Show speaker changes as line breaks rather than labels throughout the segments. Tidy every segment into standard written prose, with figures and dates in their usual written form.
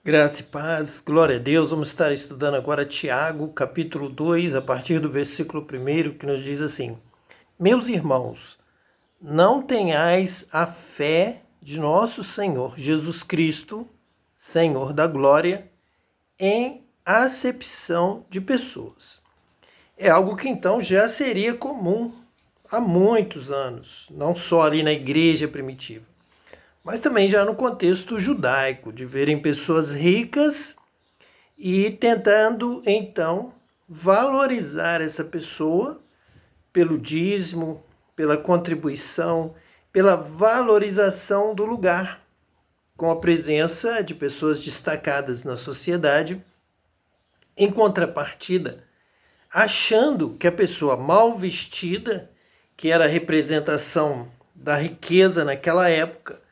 Graça e paz, glória a Deus. Vamos estar estudando agora Tiago, capítulo 2, a partir do versículo 1, que nos diz assim: Meus irmãos, não tenhais a fé de nosso Senhor Jesus Cristo, Senhor da glória, em acepção de pessoas. É algo que então já seria comum há muitos anos, não só ali na igreja primitiva, mas também já no contexto judaico, de verem pessoas ricas e tentando então valorizar essa pessoa pelo dízimo, pela contribuição, pela valorização do lugar, com a presença de pessoas destacadas na sociedade, em contrapartida, achando que a pessoa mal vestida, que era a representação da riqueza naquela época,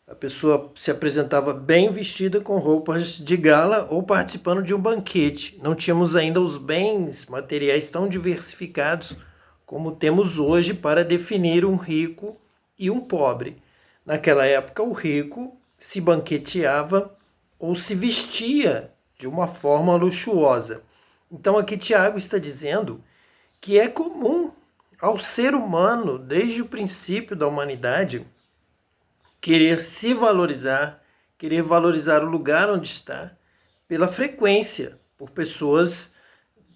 a pessoa se apresentava bem vestida com roupas de gala ou participando de um banquete. Não tínhamos ainda os bens materiais tão diversificados como temos hoje para definir um rico e um pobre. Naquela época, o rico se banqueteava ou se vestia de uma forma luxuosa. Então, aqui Tiago está dizendo que é comum ao ser humano, desde o princípio da humanidade, querer se valorizar, querer valorizar o lugar onde está, pela frequência, por pessoas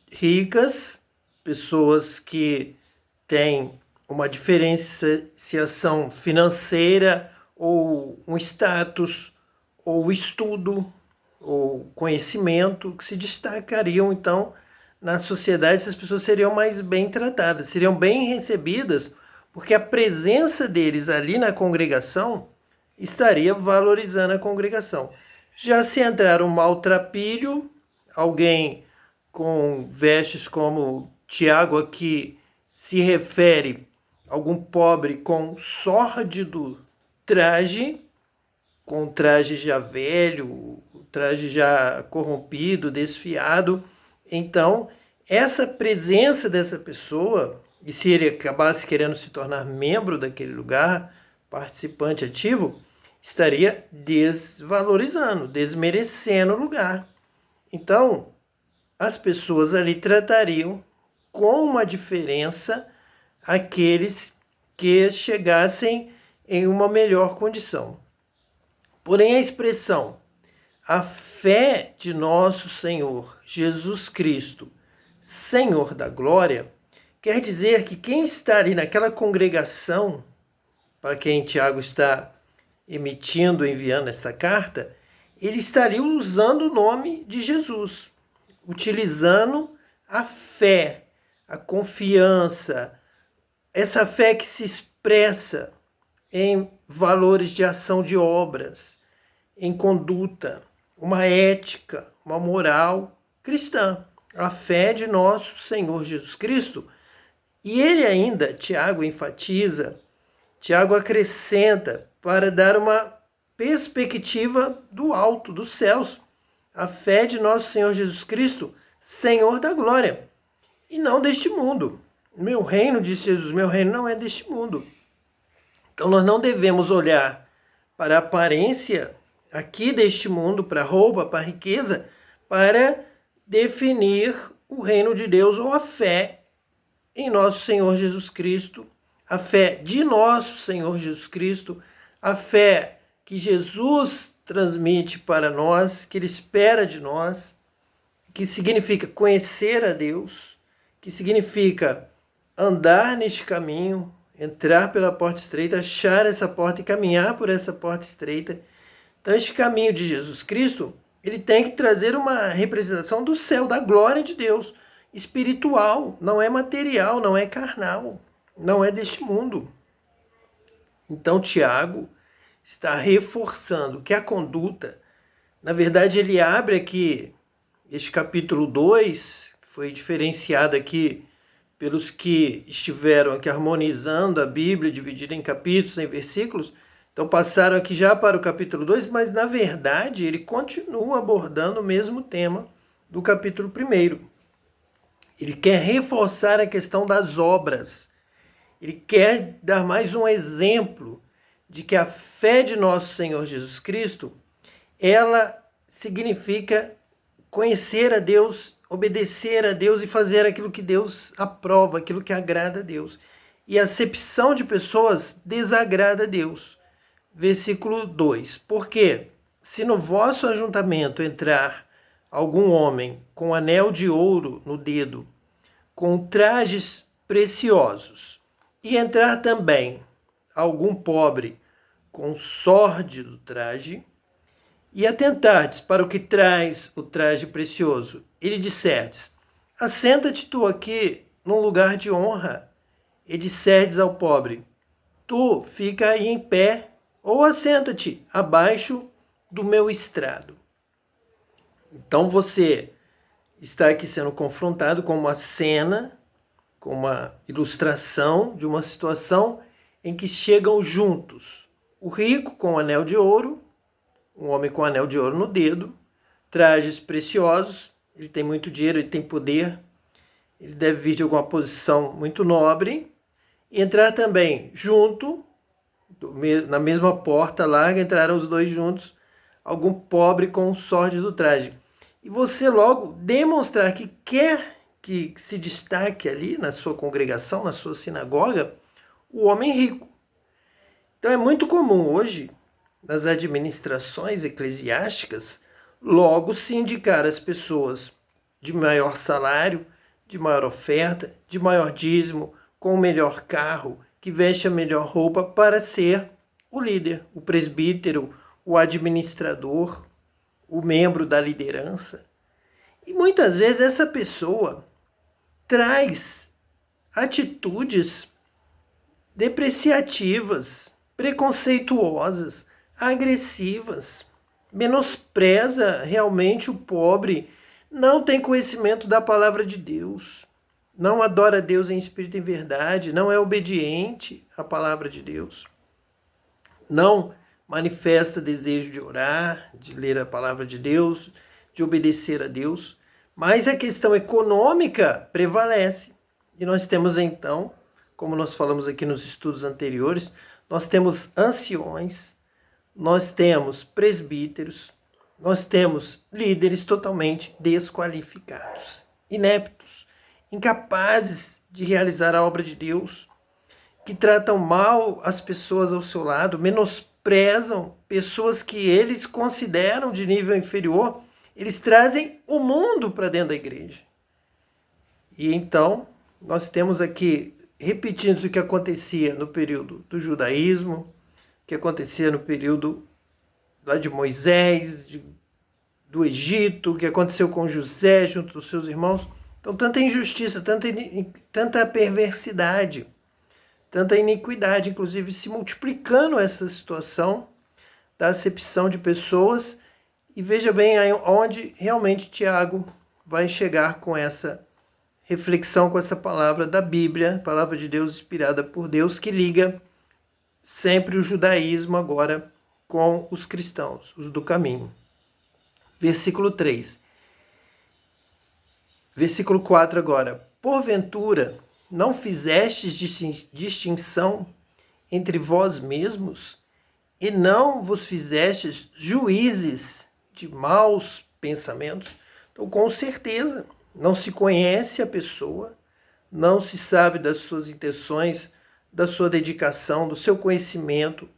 ricas, pessoas que têm uma diferenciação financeira ou um status ou estudo ou conhecimento que se destacariam então na sociedade. Essas pessoas seriam mais bem tratadas, seriam bem recebidas, porque a presença deles ali na congregação estaria valorizando a congregação. Já se entrar um maltrapilho, alguém com vestes como Tiago aqui se refere a algum pobre com sórdido traje, com traje já velho, traje já corrompido, desfiado. Então, essa presença dessa pessoa, e se ele acabasse querendo se tornar membro daquele lugar, participante ativo, estaria desvalorizando, desmerecendo o lugar. Então, as pessoas ali tratariam com uma diferença aqueles que chegassem em uma melhor condição. Porém, a expressão a fé de nosso Senhor Jesus Cristo, Senhor da glória, quer dizer que quem está ali naquela congregação, para quem Tiago está enviando essa carta, ele estaria usando o nome de Jesus, utilizando a fé, a confiança, essa fé que se expressa em valores de ação de obras, em conduta, uma ética, uma moral cristã, a fé de nosso Senhor Jesus Cristo. E ele ainda, Tiago enfatiza, Tiago acrescenta para dar uma perspectiva do alto, dos céus, a fé de nosso Senhor Jesus Cristo, Senhor da glória, e não deste mundo. Meu reino, disse Jesus, meu reino não é deste mundo. Então nós não devemos olhar para a aparência aqui deste mundo, para a roupa, para a riqueza, para definir o reino de Deus ou a fé em nosso Senhor Jesus Cristo, a fé de nosso Senhor Jesus Cristo, a fé que Jesus transmite para nós, que Ele espera de nós, que significa conhecer a Deus, que significa andar neste caminho, entrar pela porta estreita, achar essa porta e caminhar por essa porta estreita. Então, este caminho de Jesus Cristo, ele tem que trazer uma representação do céu, da glória de Deus, espiritual, não é material, não é carnal, não é deste mundo. Então, Tiago está reforçando que a conduta, na verdade, ele abre aqui este capítulo 2, que foi diferenciado aqui pelos que estiveram aqui harmonizando a Bíblia, dividida em capítulos, em versículos. Então passaram aqui já para o capítulo 2, mas na verdade ele continua abordando o mesmo tema do capítulo 1. Ele quer reforçar a questão das obras. Ele quer dar mais um exemplo de que a fé de nosso Senhor Jesus Cristo, ela significa conhecer a Deus, obedecer a Deus e fazer aquilo que Deus aprova, aquilo que agrada a Deus. E a acepção de pessoas desagrada a Deus. Versículo 2. Porque se no vosso ajuntamento entrar algum homem com anel de ouro no dedo, com trajes preciosos, e entrar também algum pobre com sórdido traje, e atentardes para o que traz o traje precioso, e lhe disserdes: assenta-te tu aqui num lugar de honra, e disserdes ao pobre: tu fica aí em pé, ou assenta-te abaixo do meu estrado. Então você está aqui sendo confrontado com uma cena, com uma ilustração de uma situação em que chegam juntos o rico com o anel de ouro, um homem com anel de ouro no dedo, trajes preciosos, ele tem muito dinheiro, ele tem poder, ele deve vir de alguma posição muito nobre, e entrar também junto, na mesma porta larga, entraram os dois juntos, algum pobre com um sórdido traje. E você logo demonstrar que quer que se destaque ali na sua congregação, na sua sinagoga, o homem rico. Então é muito comum hoje, nas administrações eclesiásticas, logo se indicar as pessoas de maior salário, de maior oferta, de maior dízimo, com o melhor carro, que veste a melhor roupa para ser o líder, o presbítero, o administrador, o membro da liderança. E muitas vezes essa pessoa traz atitudes depreciativas, preconceituosas, agressivas, menospreza realmente o pobre, não tem conhecimento da palavra de Deus, não adora a Deus em espírito e em verdade, não é obediente à palavra de Deus, não manifesta desejo de orar, de ler a palavra de Deus, de obedecer a Deus, mas a questão econômica prevalece. E nós temos então, como nós falamos aqui nos estudos anteriores, nós temos anciões, nós temos presbíteros, nós temos líderes totalmente desqualificados, ineptos, incapazes de realizar a obra de Deus, que tratam mal as pessoas ao seu lado, menosprezam pessoas que eles consideram de nível inferior, eles trazem o mundo para dentro da igreja. E então, nós temos aqui, repetindo o que acontecia no período do judaísmo, que acontecia no período lá de Moisés, do Egito, que aconteceu com José junto aos seus irmãos. Então, tanta injustiça, tanta perversidade, tanta iniquidade, inclusive se multiplicando essa situação da acepção de pessoas. E veja bem onde realmente Tiago vai chegar com essa reflexão, com essa palavra da Bíblia, palavra de Deus inspirada por Deus, que liga sempre o judaísmo agora com os cristãos, os do caminho. Versículo 3. Versículo 4 agora. Porventura, não fizestes distinção entre vós mesmos, e não vos fizestes juízes de maus pensamentos? Então, com certeza, não se conhece a pessoa, não se sabe das suas intenções, da sua dedicação, do seu conhecimento,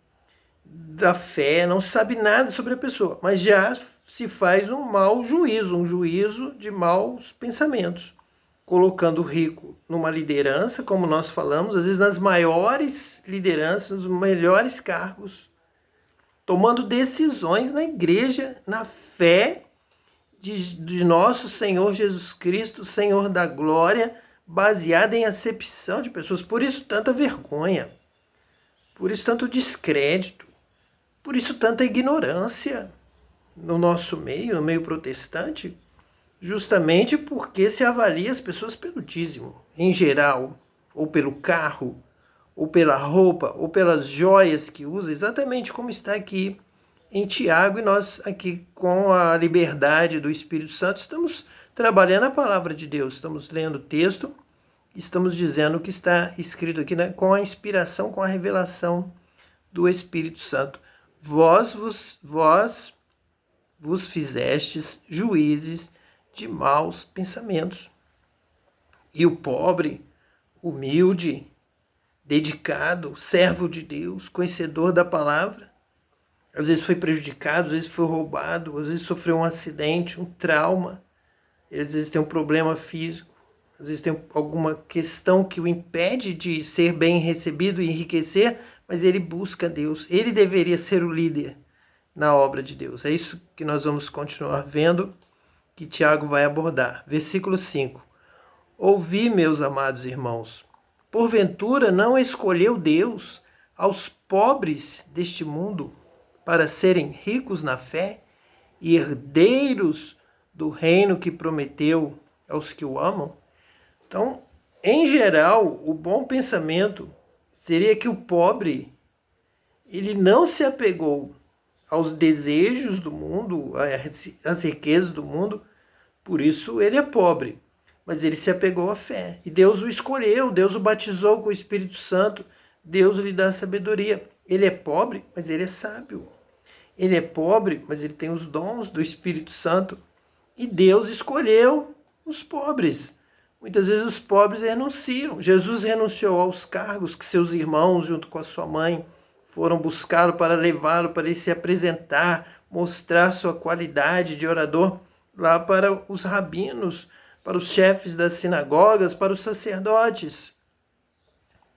da fé, não se sabe nada sobre a pessoa, mas já se faz um mau juízo, um juízo de maus pensamentos, colocando o rico numa liderança, como nós falamos, às vezes nas maiores lideranças, nos melhores cargos, tomando decisões na igreja, na fé de nosso Senhor Jesus Cristo, Senhor da glória, baseada em acepção de pessoas. Por isso tanta vergonha, por isso tanto descrédito, por isso tanta ignorância no nosso meio, no meio protestante, justamente porque se avalia as pessoas pelo dízimo, em geral, ou pelo carro, ou pela roupa, ou pelas joias que usa, exatamente como está aqui em Tiago, e nós aqui com a liberdade do Espírito Santo estamos trabalhando a palavra de Deus, estamos lendo o texto, estamos dizendo o que está escrito aqui, né, com a inspiração, com a revelação do Espírito Santo. Vós vos fizestes juízes de maus pensamentos. E o pobre, humilde, dedicado, servo de Deus, conhecedor da palavra, às vezes foi prejudicado, às vezes foi roubado, às vezes sofreu um acidente, um trauma, às vezes tem um problema físico, às vezes tem alguma questão que o impede de ser bem recebido e enriquecer, mas ele busca Deus. Ele deveria ser o líder na obra de Deus. É isso que nós vamos continuar vendo, que Tiago vai abordar. Versículo 5. Ouvi, meus amados irmãos, porventura não escolheu Deus aos pobres deste mundo para serem ricos na fé e herdeiros do reino que prometeu aos que o amam? Então, em geral, o bom pensamento seria que o pobre, ele não se apegou aos desejos do mundo, às riquezas do mundo, por isso ele é pobre. Mas ele se apegou à fé. E Deus o escolheu, Deus o batizou com o Espírito Santo, Deus lhe dá sabedoria. Ele é pobre, mas ele é sábio. Ele é pobre, mas ele tem os dons do Espírito Santo. E Deus escolheu os pobres. Muitas vezes os pobres renunciam. Jesus renunciou aos cargos que seus irmãos, junto com a sua mãe, foram buscá-lo para levá-lo, para ele se apresentar, mostrar sua qualidade de orador lá para os rabinos, para os chefes das sinagogas, para os sacerdotes,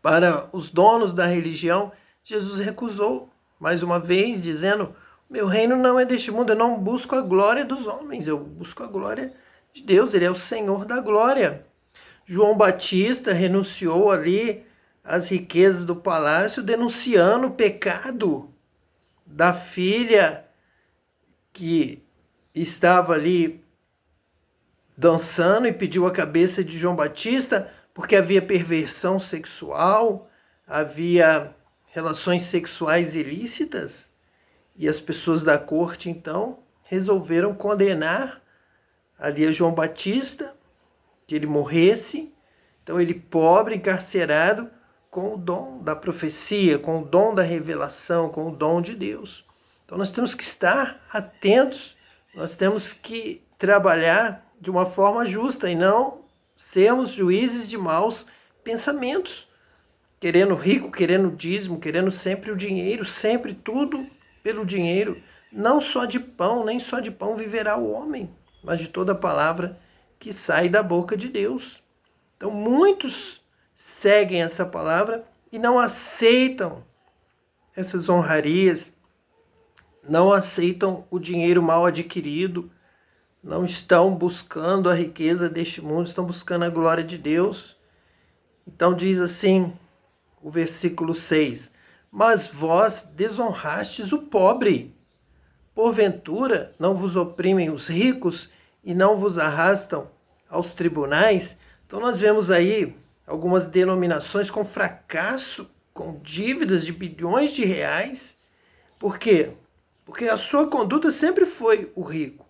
para os donos da religião. Jesus recusou, mais uma vez, dizendo: meu reino não é deste mundo, eu não busco a glória dos homens, eu busco a glória de Deus, ele é o Senhor da glória. João Batista renunciou ali às riquezas do palácio, denunciando o pecado da filha que estava ali dançando, e pediu a cabeça de João Batista porque havia perversão sexual, havia relações sexuais ilícitas, e as pessoas da corte então resolveram condenar ali a João Batista, que ele morresse. Então ele, pobre, encarcerado, com o dom da profecia, com o dom da revelação, com o dom de Deus. Então nós temos que estar atentos, nós temos que trabalhar de uma forma justa e não sermos juízes de maus pensamentos, querendo rico, querendo dízimo, querendo sempre o dinheiro, sempre tudo pelo dinheiro. Não só de pão, nem só de pão viverá o homem, mas de toda palavra que sai da boca de Deus. Então muitos seguem essa palavra e não aceitam essas honrarias, não aceitam o dinheiro mal adquirido, não estão buscando a riqueza deste mundo, estão buscando a glória de Deus. Então diz assim o versículo 6: mas vós desonrastes o pobre. Porventura não vos oprimem os ricos e não vos arrastam aos tribunais? Então nós vemos aí algumas denominações com fracasso, com dívidas de bilhões de reais. Por quê? Porque a sua conduta sempre foi o rico.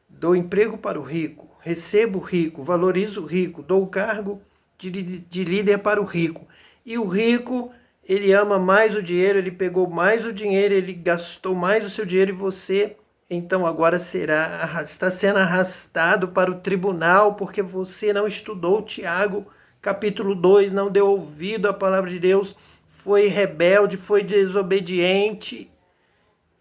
Dou emprego para o rico, recebo o rico, valorizo o rico, dou o cargo de líder para o rico. E o rico, ele ama mais o dinheiro, ele pegou mais o dinheiro, ele gastou mais o seu dinheiro, e você, então, agora está sendo arrastado para o tribunal porque você não estudou Tiago, capítulo 2, não deu ouvido à palavra de Deus, foi rebelde, foi desobediente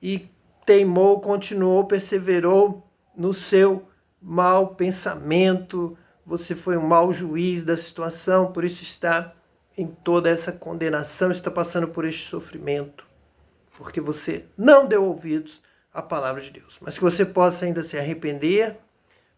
e teimou, continuou, perseverou no seu mau pensamento. Você foi um mau juiz da situação, por isso está em toda essa condenação, está passando por este sofrimento, porque você não deu ouvidos à palavra de Deus. Mas que você possa ainda se arrepender,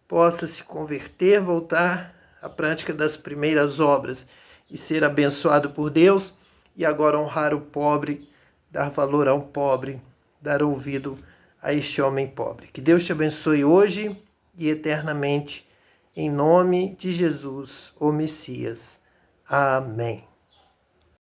possa se converter, voltar à prática das primeiras obras e ser abençoado por Deus, e agora honrar o pobre, dar valor ao pobre, dar ouvido a este homem pobre. Que Deus te abençoe hoje e eternamente, em nome de Jesus, o Messias. Amém.